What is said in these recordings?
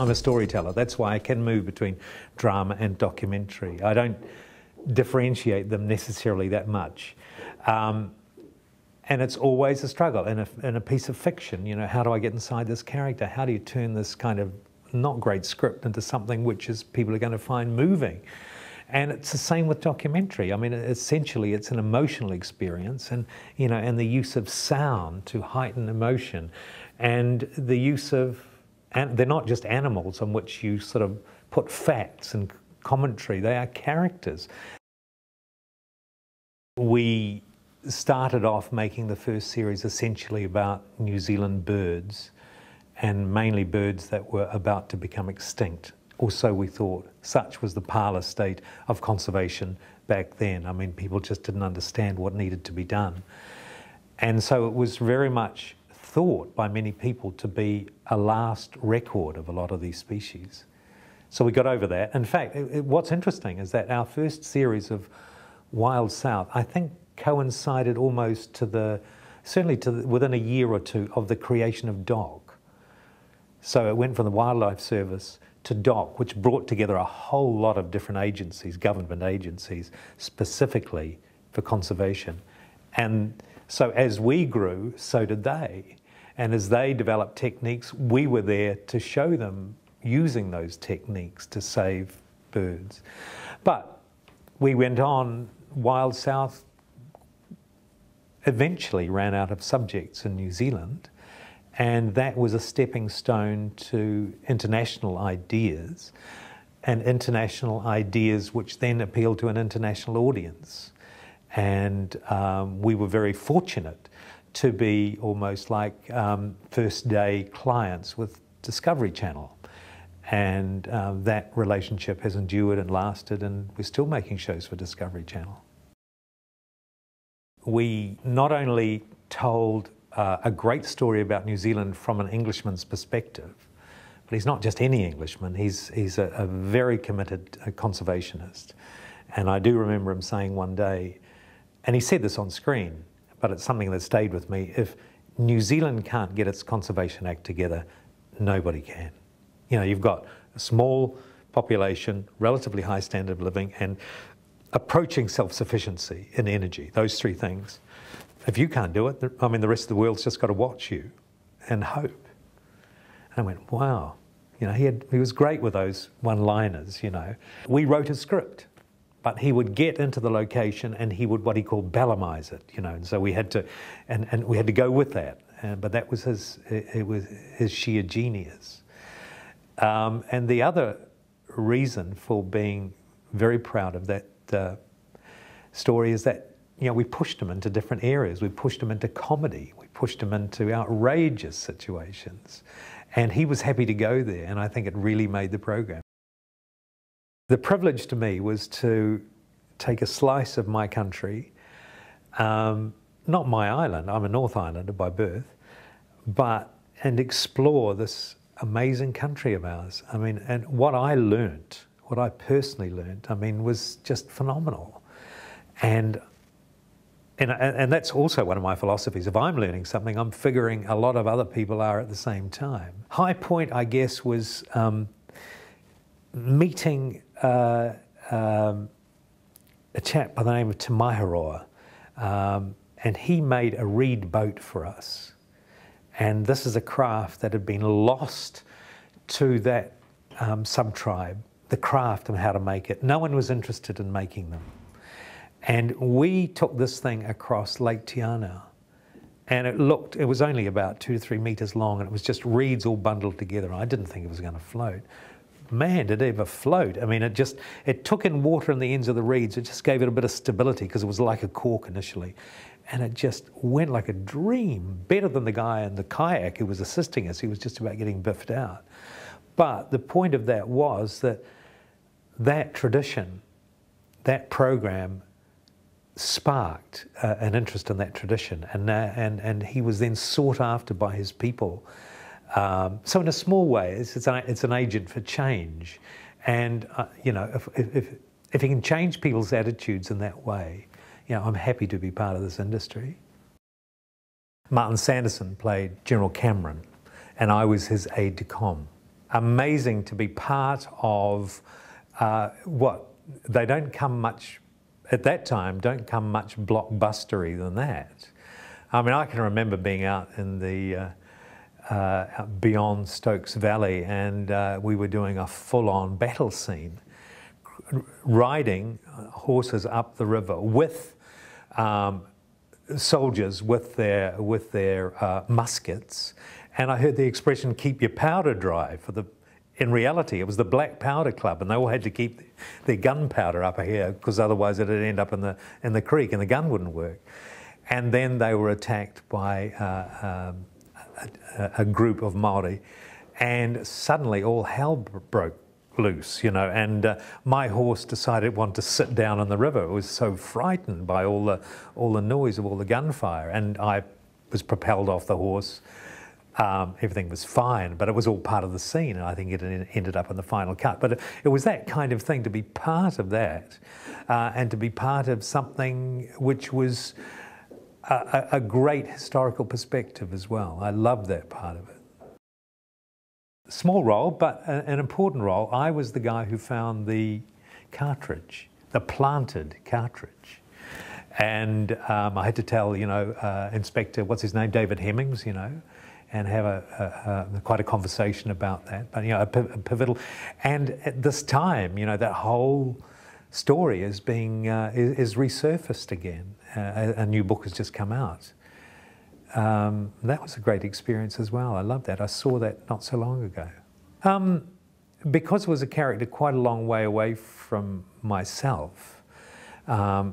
I'm a storyteller. That's why I can move between drama and documentary. I don't differentiate them necessarily that much. And it's always a struggle in a piece of fiction. You know, how do I get inside this character? How do you turn this kind of not great script into something which is people are going to find moving? And it's the same with documentary. I mean, essentially, it's an emotional experience, and you know, and the use of sound to heighten emotion, and the use of, and they're not just animals on which you sort of put facts and commentary. They are characters. We started off making the first series essentially about New Zealand birds, and mainly birds that were about to become extinct. Or so we thought. Such was the parlous state of conservation back then. I mean, people just didn't understand what needed to be done. And so it was very much thought by many people to be a last record of a lot of these species. So we got over that. In fact, what's interesting is that our first series of Wild South, I think, coincided almost to the, certainly to the, within a year or two of the creation of DOC. So it went from the Wildlife Service to DOC, which brought together a whole lot of different agencies, government agencies, specifically for conservation. And so as we grew, so did they. And as they developed techniques, we were there to show them using those techniques to save birds. But we went on. Wild South eventually ran out of subjects in New Zealand, and that was a stepping stone to international ideas, and international ideas which then appealed to an international audience. And we were very fortunate to be almost like first day clients with Discovery Channel. And that relationship has endured and lasted, and we're still making shows for Discovery Channel. We not only told a great story about New Zealand from an Englishman's perspective, but he's not just any Englishman, he's a very committed conservationist. And I do remember him saying one day, and he said this on screen, but it's something that stayed with me, if New Zealand can't get its Conservation Act together, nobody can. You know, you've got a small population, relatively high standard of living, and approaching self-sufficiency in energy, those three things. If you can't do it, I mean, the rest of the world's just got to watch you and hope. And I went, wow. You know, he was great with those one-liners, you know. We wrote a script, but he would get into the location and he would what he called Bellamize it, you know, and so we had to, and we had to go with that. But that was his sheer genius. And the other reason for being very proud of that story is that, you know, we pushed him into different areas. We pushed him into comedy. We pushed him into outrageous situations. And he was happy to go there, and I think it really made the program. The privilege to me was to take a slice of my country, not my island, I'm a North Islander by birth, and explore this amazing country of ours. I mean, and what I learnt, what I personally learnt, I mean, was just phenomenal. And that's also one of my philosophies. If I'm learning something, I'm figuring a lot of other people are at the same time. High point, I guess, was meeting a chap by the name of Te Maiharoa, and he made a reed boat for us. And this is a craft that had been lost to that sub-tribe, the craft and how to make it. No one was interested in making them. And we took this thing across Lake Tiana, and it was only about 2 to 3 meters long, and it was just reeds all bundled together. I didn't think it was going to float. Man, did it ever float. I mean, it took in water in the ends of the reeds. It just gave it a bit of stability because it was like a cork initially. And it just went like a dream, better than the guy in the kayak who was assisting us. He was just about getting biffed out. But the point of that was that tradition, that program, sparked an interest in that tradition, and he was then sought after by his people. So in a small way, it's an agent for change, and you know, if he can change people's attitudes in that way, you know, I'm happy to be part of this industry. Martin Sanderson played General Cameron, and I was his aide-de-camp. amazing to be part of what they don't come much, at that time, don't come much blockbustery than that. I mean, I can remember being out in the beyond Stokes Valley, and we were doing a full-on battle scene, riding horses up the river with soldiers with their muskets, and I heard the expression "keep your powder dry" for the. In reality, it was the Black Powder Club, and they all had to keep their gunpowder up here because otherwise it'd end up in the creek and the gun wouldn't work. And then they were attacked by a group of Māori, and suddenly all hell broke loose, you know. And my horse decided it wanted to sit down in the river. It was so frightened by all the noise of all the gunfire, and I was propelled off the horse. Everything was fine, but it was all part of the scene, and I think it ended up in the final cut. But it was that kind of thing, to be part of that, and to be part of something which was a great historical perspective as well. I loved that part of it. Small role, but an important role. I was the guy who found the cartridge, the planted cartridge. And I had to tell, you know, Inspector, what's his name, David Hemmings, you know, and have quite a conversation about that. But, you know, a pivotal, and at this time, you know, that whole story is being, is resurfaced again. A new book has just come out. That was a great experience as well. I love that. I saw that not so long ago. Because it was a character quite a long way away from myself, well,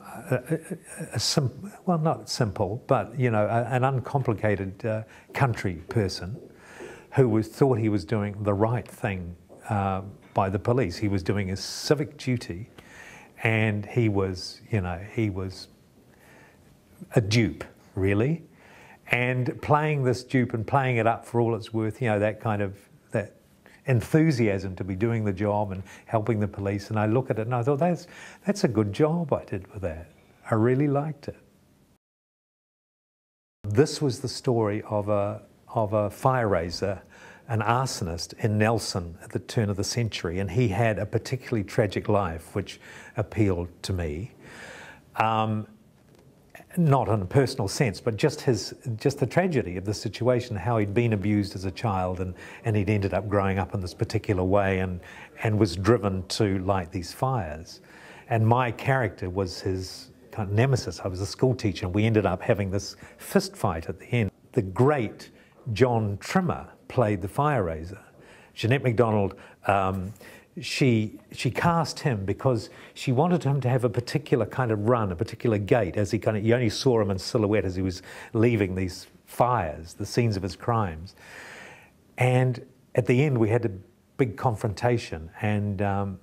not simple, but, you know, an uncomplicated country person who thought he was doing the right thing by the police. He was doing his civic duty, and he was, you know, he was a dupe, really. And playing this dupe and playing it up for all it's worth, you know, that kind of, that enthusiasm to be doing the job and helping the police. And I look at it and I thought, that's a good job I did with that. I really liked it. This was the story of a fire raiser, an arsonist in Nelson at the turn of the century, and he had a particularly tragic life which appealed to me. Not in a personal sense, but just the tragedy of the situation, how he'd been abused as a child, and he'd ended up growing up in this particular way, and was driven to light these fires. And my character was his kind of nemesis. I was a school teacher, and we ended up having this fist fight at the end. The great John Trimmer played the fire raiser. Jeanette MacDonald, she cast him because she wanted him to have a particular kind of run, a particular gait, as you only saw him in silhouette as he was leaving these fires, the scenes of his crimes. And at the end we had a big confrontation and a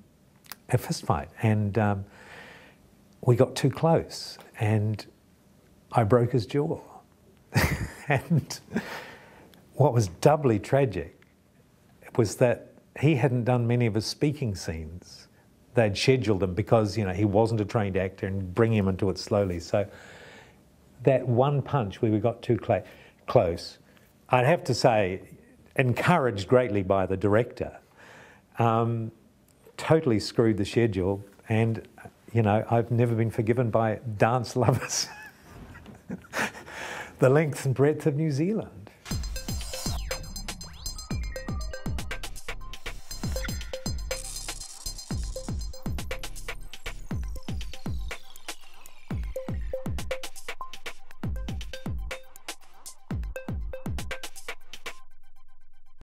fist fight, and we got too close and I broke his jaw. And what was doubly tragic was that he hadn't done many of his speaking scenes. They'd scheduled them because, you know, he wasn't a trained actor, and bring him into it slowly. So that one punch where we got too close, I'd have to say, encouraged greatly by the director, totally screwed the schedule. And, you know, I've never been forgiven by dance lovers. The length and breadth of New Zealand.